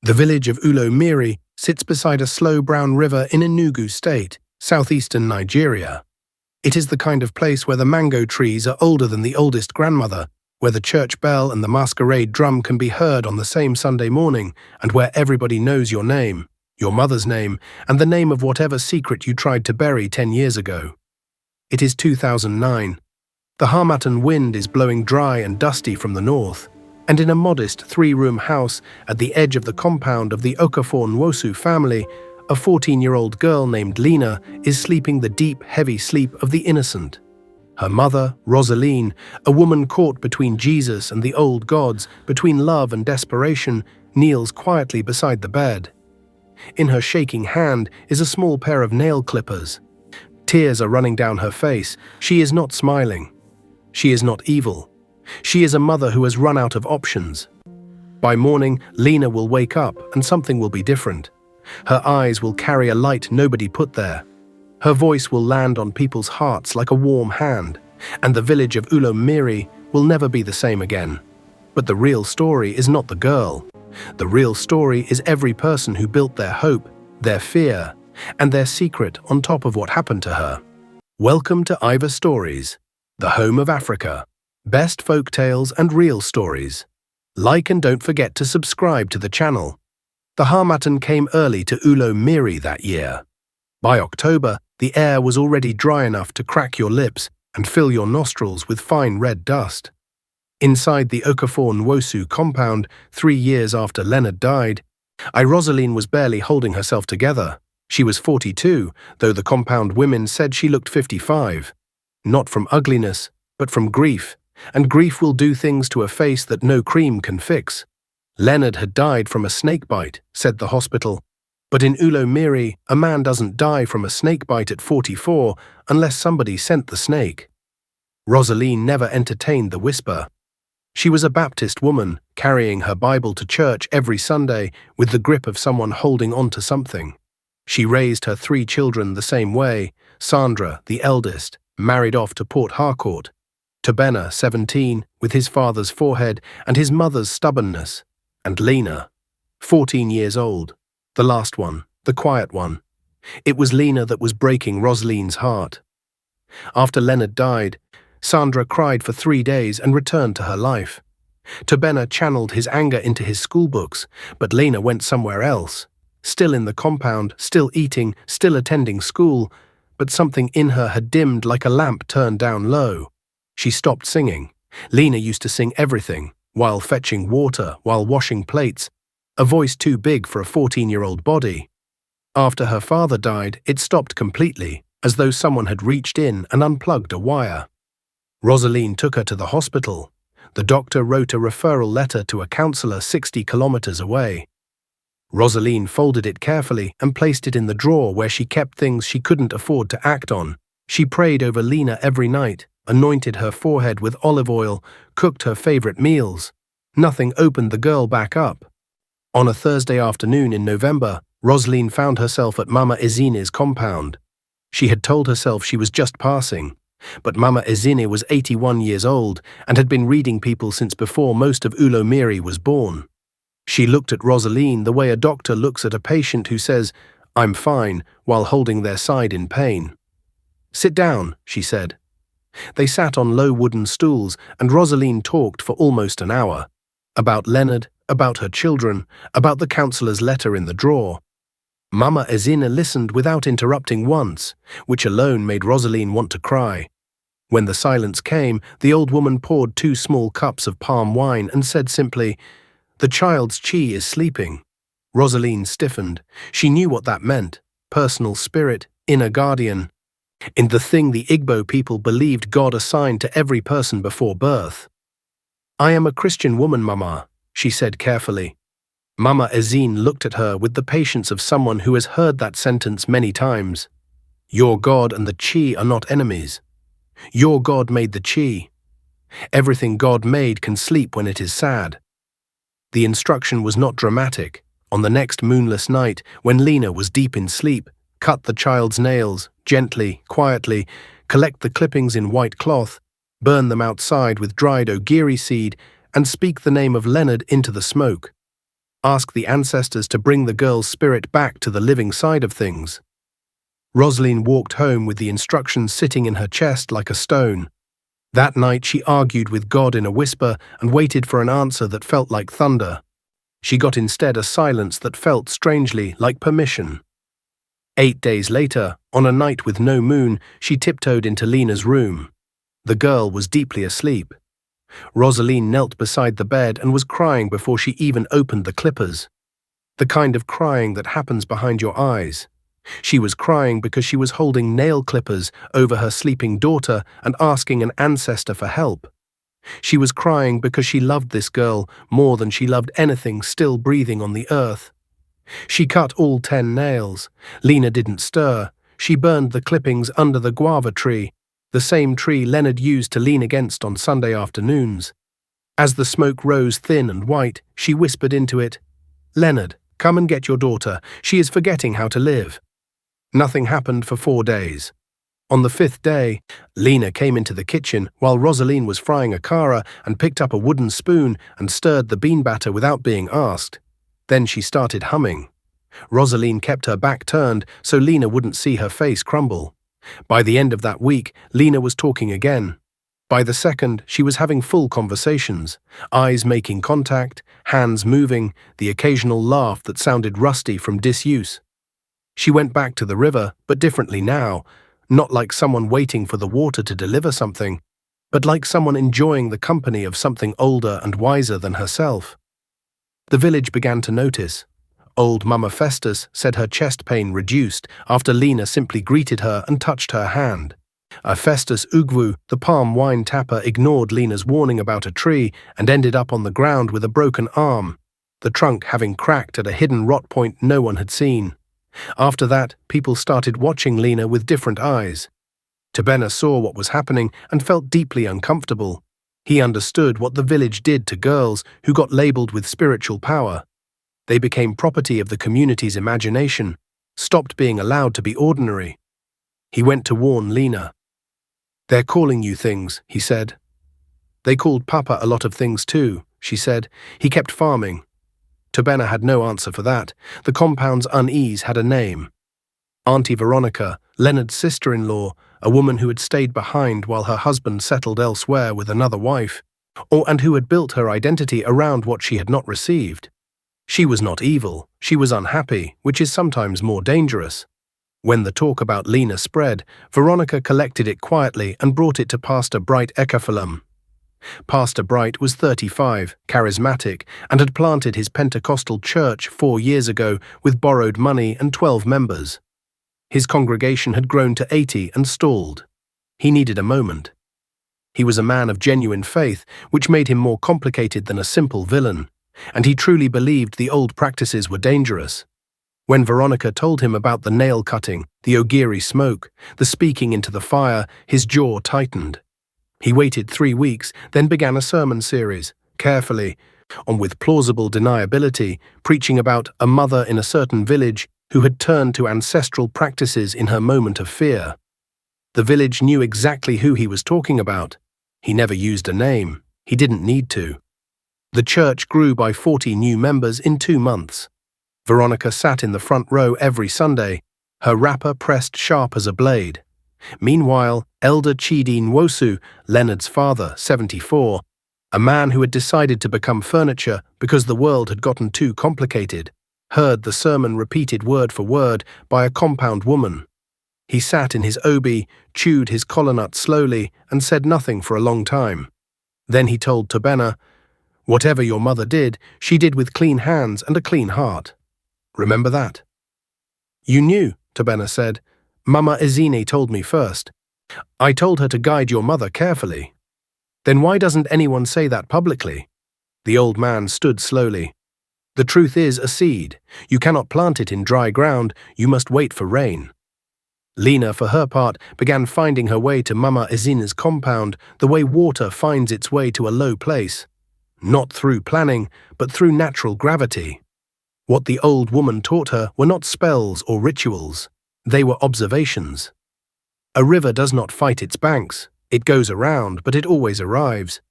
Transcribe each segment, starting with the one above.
The village of Ulo-Mmiri sits beside a slow brown river in Enugu State, southeastern Nigeria. It is the kind of place where the mango trees are older than the oldest grandmother, where the church bell and the masquerade drum can be heard on the same Sunday morning, and where everybody knows your name, your mother's name, and the name of whatever secret you tried to bury 10 years ago. It is 2009. The Harmattan wind is blowing dry and dusty from the north, and in a modest 3-room house at the edge of the compound of the Okafor-Nwosu family, a 14-year-old girl named Lena is sleeping the deep, heavy sleep of the innocent. Her mother, Roseline, a woman caught between Jesus and the old gods, between love and desperation, kneels quietly beside the bed. In her shaking hand is a small pair of nail clippers. Tears are running down her face. She is not smiling. She is not evil. She is a mother who has run out of options. By morning, Lena will wake up and something will be different. Her eyes will carry a light nobody put there. Her voice will land on people's hearts like a warm hand, and the village of Ulo-Mmiri will never be the same again. But the real story is not the girl. The real story is every person who built their hope, their fear, and their secret on top of what happened to her. Welcome to Iva Stories, the home of Africa. Best folk tales and real stories. Like and don't forget to subscribe to the channel. The Harmattan came early to Ulo-Mmiri that year. By October, the air was already dry enough to crack your lips and fill your nostrils with fine red dust. Inside the Okafor-Nwosu compound, 3 years after Lena died, Roseline was barely holding herself together. She was 42, though the compound women said she looked 55. Not from ugliness, but from grief. And grief will do things to a face that no cream can fix. Leonard had died from a snake bite, said the hospital. But in Ulo-Mmiri, a man doesn't die from a snake bite at 44 unless somebody sent the snake. Roseline never entertained the whisper. She was a Baptist woman, carrying her Bible to church every Sunday with the grip of someone holding on to something. She raised her 3 children the same way. Sandra, the eldest, married off to Port Harcourt. Tobena, 17, with his father's forehead and his mother's stubbornness. And Lena, 14 years old, the last one, the quiet one. It was Lena that was breaking Roseline's heart. After Leonard died, Sandra cried for 3 days and returned to her life. Tobena channeled his anger into his schoolbooks, but Lena went somewhere else. Still in the compound, still eating, still attending school, but something in her had dimmed like a lamp turned down low. She stopped singing. Lena used to sing everything, while fetching water, while washing plates, a voice too big for a 14-year-old body. After her father died, it stopped completely, as though someone had reached in and unplugged a wire. Roseline took her to the hospital. The doctor wrote a referral letter to a counselor 60 kilometers away. Roseline folded it carefully and placed it in the drawer where she kept things she couldn't afford to act on. She prayed over Lena every night, anointed her forehead with olive oil, cooked her favorite meals. Nothing opened the girl back up. On a Thursday afternoon in November, Roseline found herself at Mama Ezine's compound. She had told herself she was just passing, but Mama Ezine was 81 years old and had been reading people since before most of Ulo-Mmiri was born. She looked at Roseline the way a doctor looks at a patient who says, "I'm fine," while holding their side in pain. "Sit down," she said. They sat on low wooden stools, and Roseline talked for almost an hour. About Leonard, about her children, about the counselor's letter in the drawer. Mama Ezine listened without interrupting once, which alone made Roseline want to cry. When the silence came, the old woman poured 2 small cups of palm wine and said simply, "The child's chi is sleeping." Roseline stiffened. She knew what that meant. Personal spirit, inner guardian. In the thing the Igbo people believed God assigned to every person before birth. "I am a Christian woman, Mama," she said carefully. Mama Ezine looked at her with the patience of someone who has heard that sentence many times. "Your God and the chi are not enemies. Your God made the chi. Everything God made can sleep when it is sad." The instruction was not dramatic. On the next moonless night, when Lena was deep in sleep, cut the child's nails, gently, quietly, collect the clippings in white cloth, burn them outside with dried ogiri seed, and speak the name of Leonard into the smoke. Ask the ancestors to bring the girl's spirit back to the living side of things. Roseline walked home with the instructions sitting in her chest like a stone. That night she argued with God in a whisper and waited for an answer that felt like thunder. She got instead a silence that felt strangely like permission. 8 days later, on a night with no moon, she tiptoed into Lena's room. The girl was deeply asleep. Roseline knelt beside the bed and was crying before she even opened the clippers. The kind of crying that happens behind your eyes. She was crying because she was holding nail clippers over her sleeping daughter and asking an ancestor for help. She was crying because she loved this girl more than she loved anything still breathing on the earth. She cut all 10 nails. Lena didn't stir. She burned the clippings under the guava tree, the same tree Leonard used to lean against on Sunday afternoons. As the smoke rose thin and white, she whispered into it, "Leonard, come and get your daughter. She is forgetting how to live." Nothing happened for 4 days. On the 5th day, Lena came into the kitchen while Roseline was frying a kara and picked up a wooden spoon and stirred the bean batter without being asked. Then she started humming. Roseline kept her back turned so Lena wouldn't see her face crumble. By the end of that week, Lena was talking again. By the second, she was having full conversations, eyes making contact, hands moving, the occasional laugh that sounded rusty from disuse. She went back to the river, but differently now, not like someone waiting for the water to deliver something, but like someone enjoying the company of something older and wiser than herself. The village began to notice. Old Mama Festus said her chest pain reduced after Lena simply greeted her and touched her hand. Festus Ugwu, the palm wine tapper, ignored Lena's warning about a tree and ended up on the ground with a broken arm, the trunk having cracked at a hidden rot point no one had seen. After that, people started watching Lena with different eyes. Tobena saw what was happening and felt deeply uncomfortable. He understood what the village did to girls who got labeled with spiritual power. They became property of the community's imagination, stopped being allowed to be ordinary. He went to warn Lena. "They're calling you things," he said. "They called Papa a lot of things too," she said. "He kept farming." Tobena had no answer for that. The compound's unease had a name. Auntie Veronica, Leonard's sister-in-law, a woman who had stayed behind while her husband settled elsewhere with another wife, and who had built her identity around what she had not received. She was not evil, she was unhappy, which is sometimes more dangerous. When the talk about Lena spread, Veronica collected it quietly and brought it to Pastor Bright Ekaphalam. Pastor Bright was 35, charismatic, and had planted his Pentecostal church 4 years ago with borrowed money and 12 members. His congregation had grown to 80 and stalled. He needed a moment. He was a man of genuine faith, which made him more complicated than a simple villain, and he truly believed the old practices were dangerous. When Veronica told him about the nail cutting, the Ulo-Mmiri smoke, the speaking into the fire, his jaw tightened. He waited 3 weeks, then began a sermon series, carefully, with plausible deniability, preaching about a mother in a certain village who had turned to ancestral practices in her moment of fear. The village knew exactly who he was talking about. He never used a name. He didn't need to. The church grew by 40 new members in 2 months. Veronica sat in the front row every Sunday, her wrapper pressed sharp as a blade. Meanwhile, Elder Chidi Nwosu, Leonard's father, 74, a man who had decided to become furniture because the world had gotten too complicated, heard the sermon repeated word for word by a compound woman. He sat in his obi, chewed his collar nut slowly, and said nothing for a long time. Then he told Tobena, "Whatever your mother did, she did with clean hands and a clean heart. Remember that?" "You knew," Tobena said. "Mama Ezine told me first. I told her to guide your mother carefully." "Then why doesn't anyone say that publicly?" The old man stood slowly. "The truth is a seed. You cannot plant it in dry ground, you must wait for rain." Lena, for her part, began finding her way to Mama Ezine's compound the way water finds its way to a low place. Not through planning, but through natural gravity. What the old woman taught her were not spells or rituals. They were observations. A river does not fight its banks. It goes around, but it always arrives.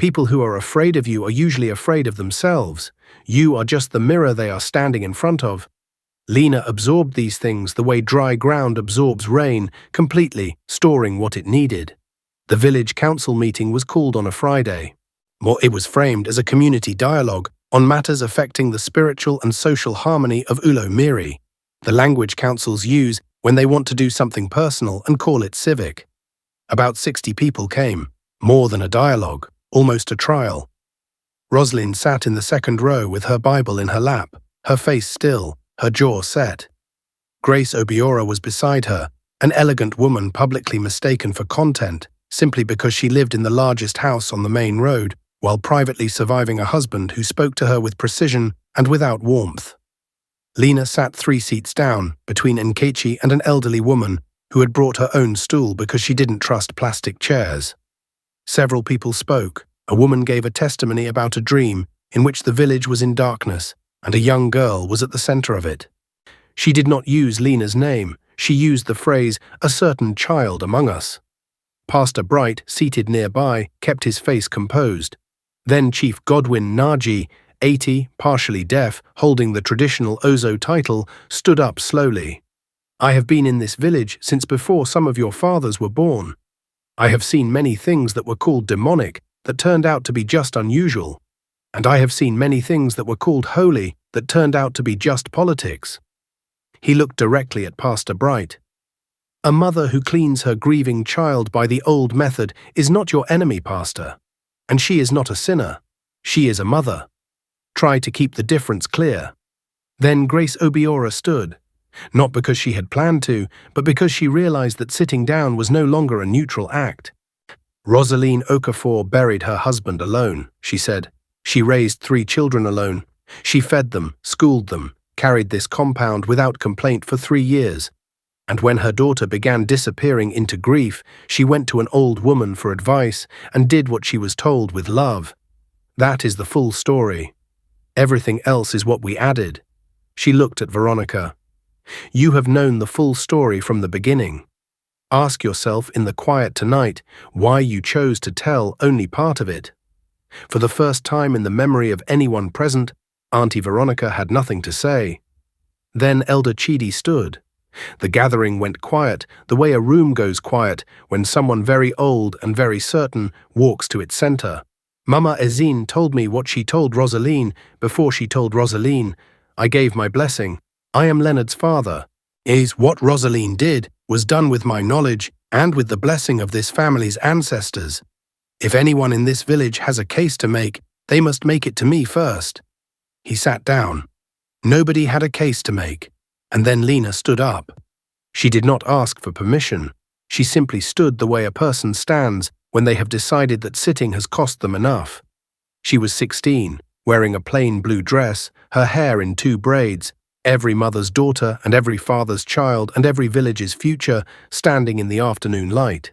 People who are afraid of you are usually afraid of themselves. You are just the mirror they are standing in front of. Lena absorbed these things the way dry ground absorbs rain, completely storing what it needed. The village council meeting was called on a Friday. It was framed as a community dialogue on matters affecting the spiritual and social harmony of Ulo-Mmiri, the language councils use when they want to do something personal and call it civic. About 60 people came, more than a dialogue, almost a trial. Roseline sat in the second row with her Bible in her lap, her face still, her jaw set. Grace Obiora was beside her, an elegant woman publicly mistaken for content simply because she lived in the largest house on the main road, while privately surviving a husband who spoke to her with precision and without warmth. Lena sat 3 seats down, between Nkechi and an elderly woman who had brought her own stool because she didn't trust plastic chairs. Several people spoke. A woman gave a testimony about a dream in which the village was in darkness and a young girl was at the center of it. She did not use Lena's name. She used the phrase, "a certain child among us." Pastor Bright, seated nearby, kept his face composed. Then Chief Godwin Naji, 80, partially deaf, holding the traditional Ozo title, stood up slowly. "I have been in this village since before some of your fathers were born. I have seen many things that were called demonic that turned out to be just unusual. And I have seen many things that were called holy that turned out to be just politics." He looked directly at Pastor Bright. "A mother who cleans her grieving child by the old method is not your enemy, Pastor. And she is not a sinner. She is a mother. Try to keep the difference clear." Then Grace Obiora stood, not because she had planned to, but because she realized that sitting down was no longer a neutral act. "Roseline Okafor buried her husband alone," she said. "She raised 3 children alone. She fed them, schooled them, carried this compound without complaint for 3 years. And when her daughter began disappearing into grief, she went to an old woman for advice and did what she was told with love. That is the full story. Everything else is what we added." She looked at Veronica. "You have known the full story from the beginning. Ask yourself in the quiet tonight why you chose to tell only part of it." For the first time in the memory of anyone present, Auntie Veronica had nothing to say. Then Elder Chidi stood. The gathering went quiet, the way a room goes quiet when someone very old and very certain walks to its center. "Mama Ezine told me what she told Roseline before she told Roseline. I gave my blessing. I am Leonard's father. What Roseline did was done with my knowledge and with the blessing of this family's ancestors. If anyone in this village has a case to make, they must make it to me first." He sat down. Nobody had a case to make. And then Lena stood up. She did not ask for permission. She simply stood the way a person stands when they have decided that sitting has cost them enough. She was 16, wearing a plain blue dress, her hair in 2 braids, every mother's daughter and every father's child and every village's future standing in the afternoon light.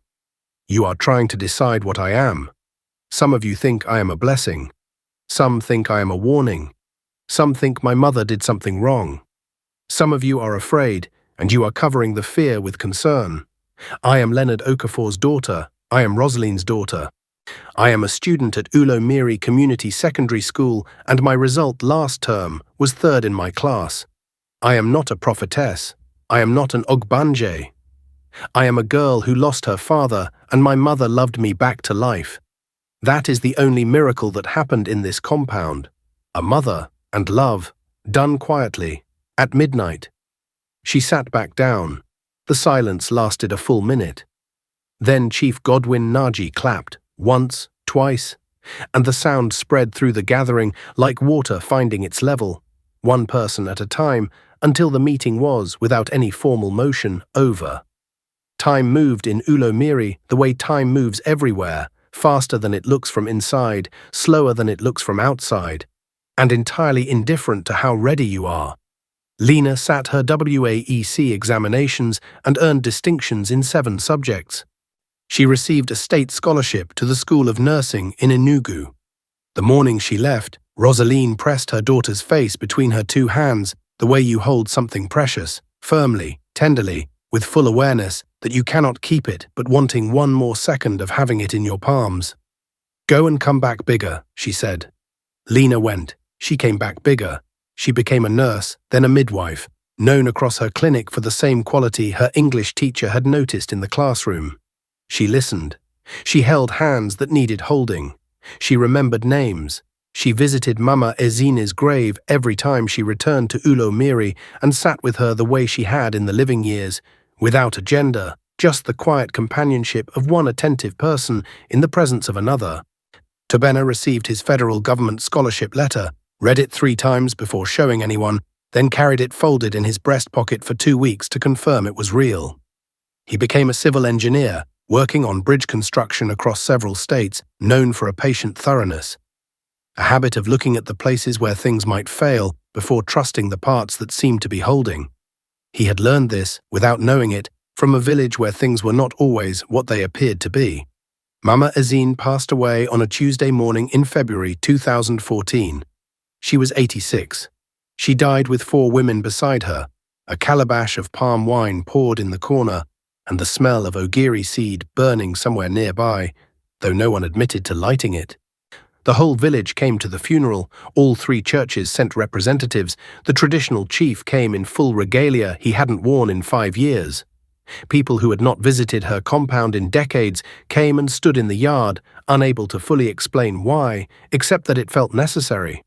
"You are trying to decide what I am. Some of you think I am a blessing. Some think I am a warning. Some think my mother did something wrong. Some of you are afraid, and you are covering the fear with concern. I am Leonard Okafor's daughter. I am Rosaline's daughter. I am a student at Ulo-Mmiri Community Secondary School, and my result last term was 3rd in my class. I am not a prophetess. I am not an Ogbanje. I am a girl who lost her father, and my mother loved me back to life. That is the only miracle that happened in this compound. A mother and love, done quietly. At midnight." She sat back down. The silence lasted a full minute. Then Chief Godwin Naji clapped, once, twice, and the sound spread through the gathering like water finding its level, one person at a time, until the meeting was, without any formal motion, over. Time moved in Ulo-Mmiri the way time moves everywhere, faster than it looks from inside, slower than it looks from outside, and entirely indifferent to how ready you are. Lena sat her WAEC examinations and earned distinctions in 7 subjects. She received a state scholarship to the School of Nursing in Enugu. The morning she left, Roseline pressed her daughter's face between her 2 hands, the way you hold something precious, firmly, tenderly, with full awareness that you cannot keep it but wanting one more second of having it in your palms. Go and come back bigger, she said. Lena went. She came back bigger. She became a nurse, then a midwife, known across her clinic for the same quality her English teacher had noticed in the classroom. She listened. She held hands that needed holding. She remembered names. She visited Mama Ezine's grave every time she returned to Ulo-Mmiri and sat with her the way she had in the living years, without agenda, just the quiet companionship of one attentive person in the presence of another. Tobena received his federal government scholarship letter, read it 3 times before showing anyone, then carried it folded in his breast pocket for 2 weeks to confirm it was real. He became a civil engineer, working on bridge construction across several states, known for a patient thoroughness. A habit of looking at the places where things might fail before trusting the parts that seemed to be holding. He had learned this, without knowing it, from a village where things were not always what they appeared to be. Mama Ezine passed away on a Tuesday morning in February 2014. She was 86. She died with 4 women beside her, a calabash of palm wine poured in the corner, and the smell of ogiri seed burning somewhere nearby, though no one admitted to lighting it. The whole village came to the funeral. All 3 churches sent representatives. The traditional chief came in full regalia he hadn't worn in 5 years. People who had not visited her compound in decades came and stood in the yard, unable to fully explain why, except that it felt necessary.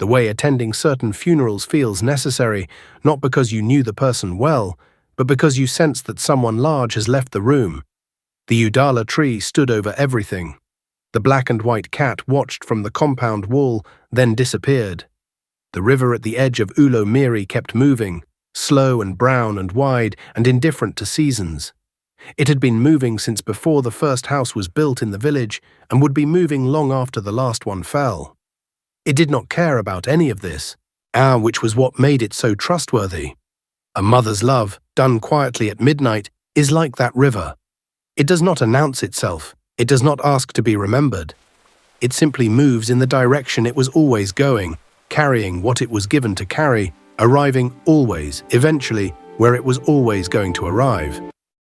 The way attending certain funerals feels necessary, not because you knew the person well, but because you sense that someone large has left the room. The Udala tree stood over everything. The black and white cat watched from the compound wall, then disappeared. The river at the edge of Ulo-Mmiri kept moving, slow and brown and wide and indifferent to seasons. It had been moving since before the first house was built in the village and would be moving long after the last one fell. It did not care about any of this, which was what made it so trustworthy. A mother's love, done quietly at midnight, is like that river. It does not announce itself. It does not ask to be remembered. It simply moves in the direction it was always going, carrying what it was given to carry, arriving always, eventually, where it was always going to arrive.